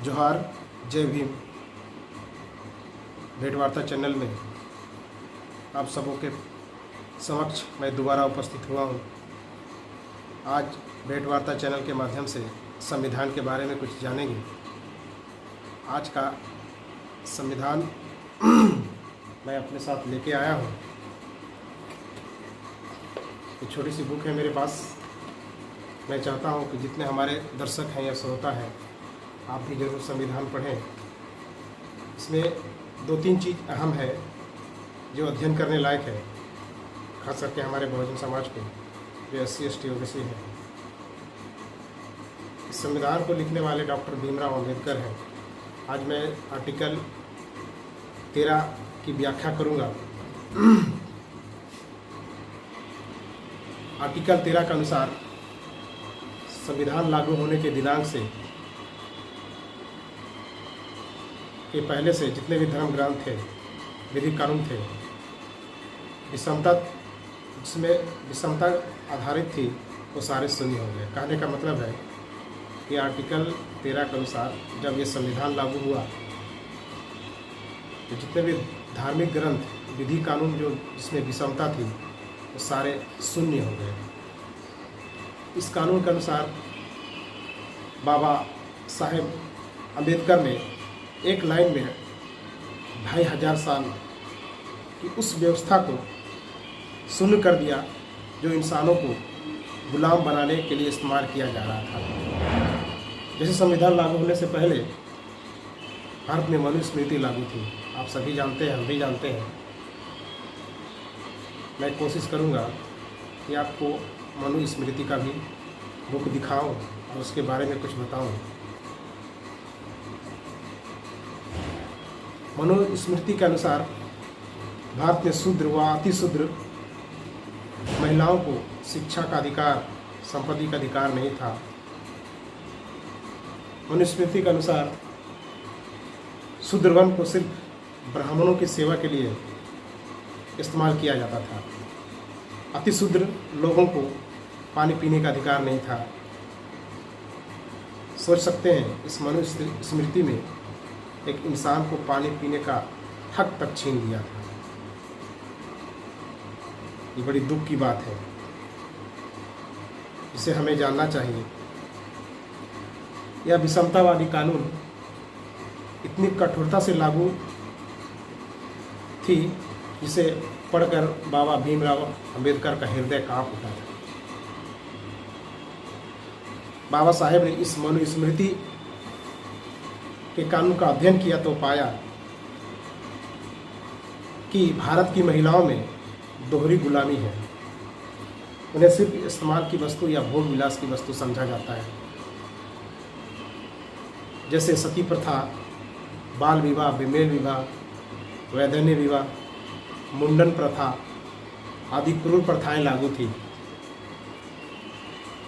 जोहार, जय भीम। भेंट वार्ता चैनल में आप सबों के समक्ष मैं दोबारा उपस्थित हुआ हूँ। आज भेंट वार्ता चैनल के माध्यम से संविधान के बारे में कुछ जानेंगे। आज का संविधान मैं अपने साथ लेके आया हूँ। एक छोटी सी बुक है मेरे पास। मैं चाहता हूँ कि जितने हमारे दर्शक हैं या श्रोता हैं, आप भी जरूर संविधान पढ़ें। इसमें 2-3 चीज़ अहम है जो अध्ययन करने लायक है, खास करके हमारे बहुजन समाज को जो SC ST OBC है। इस संविधान को लिखने वाले डॉक्टर भीमराव अंबेडकर हैं। आज मैं आर्टिकल 13 की व्याख्या करूँगा। आर्टिकल 13 के अनुसार संविधान लागू होने के दिनांक से के पहले से जितने भी धर्म ग्रंथ थे, विधि कानून थे, जिसमें विषमता आधारित थी, वो सारे शून्य हो गए। कहने का मतलब है कि आर्टिकल 13 के अनुसार जब ये संविधान लागू हुआ तो जितने भी धार्मिक ग्रंथ, विधि कानून जो जिसमें विषमता थी, वो सारे शून्य हो गए। इस कानून के अनुसार बाबा साहेब अम्बेडकर ने एक लाइन में 2500 साल की उस व्यवस्था को शून्य कर दिया जो इंसानों को गुलाम बनाने के लिए इस्तेमाल किया जा रहा था। जैसे संविधान लागू होने से पहले भारत में मनुस्मृति लागू थी। आप सभी जानते हैं, हम भी जानते हैं। मैं कोशिश करूंगा कि आपको मनुस्मृति का भी बुक दिखाऊं और उसके बारे में कुछ बताऊं। मनुस्मृति के अनुसार भारत में शूद्र व अतिशूद्र महिलाओं को शिक्षा का अधिकार, संपत्ति का अधिकार नहीं था। मनुस्मृति के अनुसार शूद्रवन को सिर्फ ब्राह्मणों की सेवा के लिए इस्तेमाल किया जाता था। अतिशूद्र लोगों को पानी पीने का अधिकार नहीं था। सोच सकते हैं, इस मनुस्मृति में एक इंसान को पानी पीने का हक तक छीन लिया था। ये बड़ी दुख की बात है, इसे हमें जानना चाहिए। यह विषमतावादी कानून इतनी कठोरता से लागू थी जिसे पढ़कर बाबा भीमराव अंबेडकर का हृदय कांप उठा था। बाबा साहेब ने इस मनुस्मृति के कानून का अध्ययन किया तो पाया कि भारत की महिलाओं में दोहरी गुलामी है। उन्हें सिर्फ इस्तेमाल की वस्तु या भोग विलास की वस्तु समझा जाता है। जैसे सती प्रथा, बाल विवाह, बेमेल विवाह, वैधन्य विवाह, मुंडन प्रथा आदि क्रूर प्रथाएं लागू थी।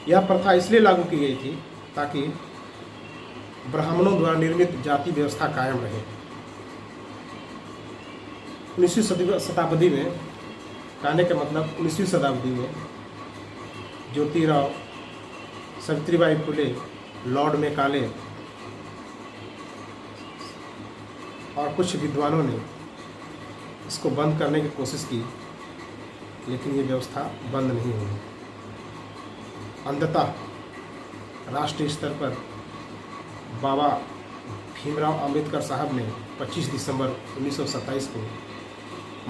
यह प्रथा इसलिए लागू की गई थी ताकि ब्राह्मणों द्वारा निर्मित जाति व्यवस्था कायम रहे। 19वीं शताब्दी में, कहने का मतलब 19वीं शताब्दी में ज्योतिराव, सावित्रीबाई फुले, लॉर्ड मेकाले और कुछ विद्वानों ने इसको बंद करने की कोशिश की, लेकिन ये व्यवस्था बंद नहीं हुई। अंततः राष्ट्रीय स्तर पर बाबा भीमराव अंबेडकर साहब ने 25 दिसंबर 1927 को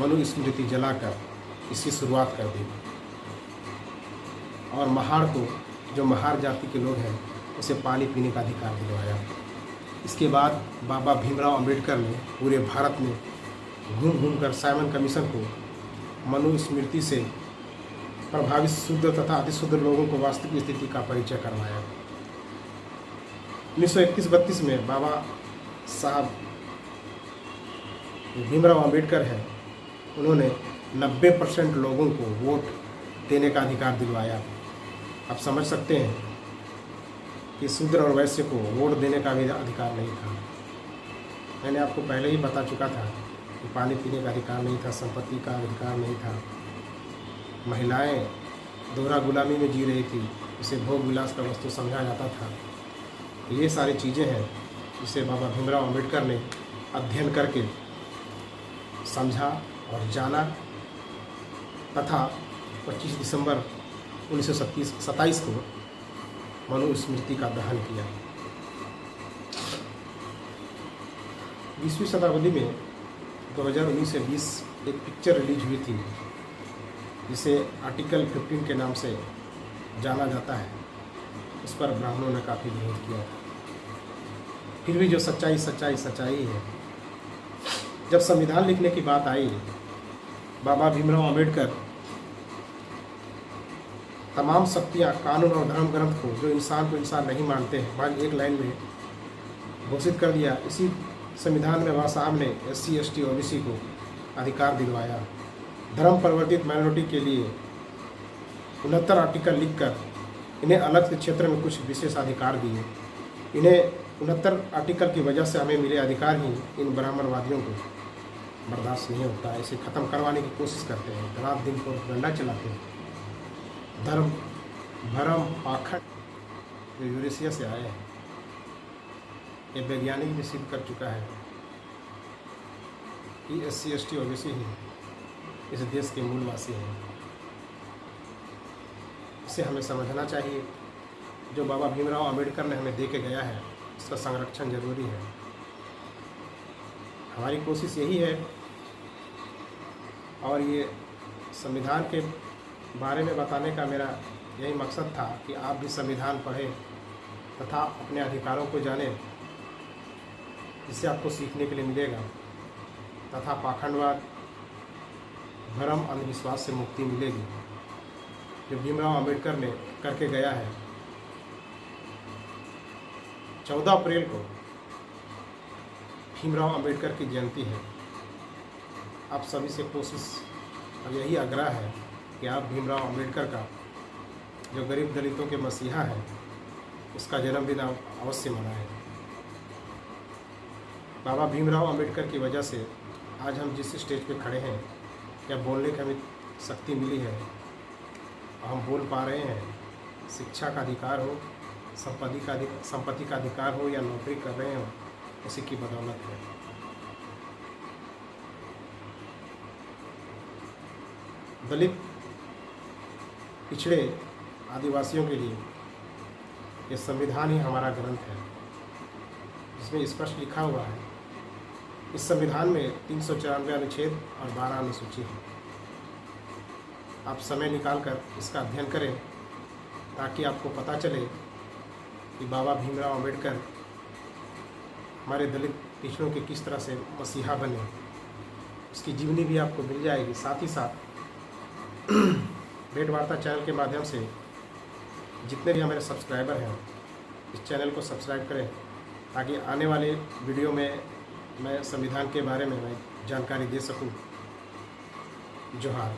मनुस्मृति जलाकर इसकी शुरुआत कर दी और महार को, जो महार जाति के लोग हैं, उसे पानी पीने का अधिकार दिलवाया। इसके बाद बाबा भीमराव अंबेडकर ने पूरे भारत में घूम घूम कर साइमन कमीशन को मनुस्मृति से प्रभावित शूद्र तथा अतिशूद्र लोगों को वास्तविक स्थिति का परिचय करवाया। 1931-32 में बाबा साहब भीमराव अंबेडकर हैं, उन्होंने 90% लोगों को वोट देने का अधिकार दिलवाया। आप समझ सकते हैं कि शूद्र और वैश्य को वोट देने का भी अधिकार नहीं था। मैंने आपको पहले ही बता चुका था कि पानी पीने का अधिकार नहीं था, संपत्ति का अधिकार नहीं था। महिलाएं दोहरा गुलामी में जी रही थी, उसे भोग विलास का वस्तु समझा जाता था। ये सारी चीज़ें हैं जिसे बाबा भीमराव अम्बेडकर ने अध्ययन करके समझा और जाना तथा 25 दिसंबर 1927 को मनुस्मृति का दहन किया। 20वीं शताब्दी में 2019 से 20 एक पिक्चर रिलीज हुई थी जिसे आर्टिकल 15 के नाम से जाना जाता है। उस पर ब्राह्मणों ने काफ़ी विरोध किया। फिर भी जो सच्चाई है। जब संविधान लिखने की बात आई, बाबा भीमराव अम्बेडकर तमाम शक्तियाँ, कानून और धर्म ग्रंथ को, जो इंसान को इंसान नहीं मानते हैं, बाद एक लाइन में घोषित कर दिया। इसी संविधान में बाबा साहब ने SC ST OBC को अधिकार दिलवाया। धर्म परिवर्तित माइनॉरिटी के लिए 69 आर्टिकल लिखकर इन्हें अलग से क्षेत्र में कुछ विशेष अधिकार दिए। इन्हें 69 आर्टिकल की वजह से हमें मिले अधिकार ही इन ब्राह्मणवादियों को बर्दाश्त नहीं होता है। इसे ख़त्म करवाने की कोशिश करते हैं, रात दिन को डंडा चलाते हैं। धर्म भरम पाखंड जो यूरेशिया से आए हैं, ये वैज्ञानिक भी सिद्ध कर चुका है कि SC ST OBC ही इस देश के मूलवासी हैं। इसे हमें समझना चाहिए। जो बाबा भीमराव अम्बेडकर ने हमें दे के गया है, इसका संरक्षण जरूरी है। हमारी कोशिश यही है और ये संविधान के बारे में बताने का मेरा यही मकसद था कि आप भी संविधान पढ़ें तथा अपने अधिकारों को जानें, जिससे आपको सीखने के लिए मिलेगा तथा पाखंडवाद, भ्रम, अंधविश्वास से मुक्ति मिलेगी। जो भीमराव अम्बेडकर ने करके गया है। 14 अप्रैल को भीमराव अम्बेडकर की जयंती है। आप सभी से कोशिश और यही आग्रह है कि आप भीमराव अम्बेडकर का, जो गरीब दलितों के मसीहा है, उसका जन्मदिन आप अवश्य मनाएं। बाबा भीमराव अम्बेडकर की वजह से आज हम जिस स्टेज पे खड़े हैं या बोलने की हमें शक्ति मिली है, हम बोल पा रहे हैं। शिक्षा का अधिकार हो, संपत्ति का अधिकार हो या नौकरी कर रहे हो, उसी की बदौलत है। दलित, पिछड़े आदिवासियों के लिए ये संविधान ही हमारा ग्रंथ है, जिसमें स्पष्ट लिखा हुआ है। इस संविधान में 394 अनुच्छेद और 12 अनुसूची है। आप समय निकालकर इसका अध्ययन करें ताकि आपको पता चले कि बाबा भीमराव अम्बेडकर हमारे दलित पिछड़ों के किस तरह से मसीहा बने। उसकी जीवनी भी आपको मिल जाएगी। साथ ही साथ भेंट वार्ता चैनल के माध्यम से जितने भी हमारे सब्सक्राइबर हैं, इस चैनल को सब्सक्राइब करें ताकि आने वाले वीडियो में मैं संविधान के बारे में जानकारी दे सकूं। जोहार।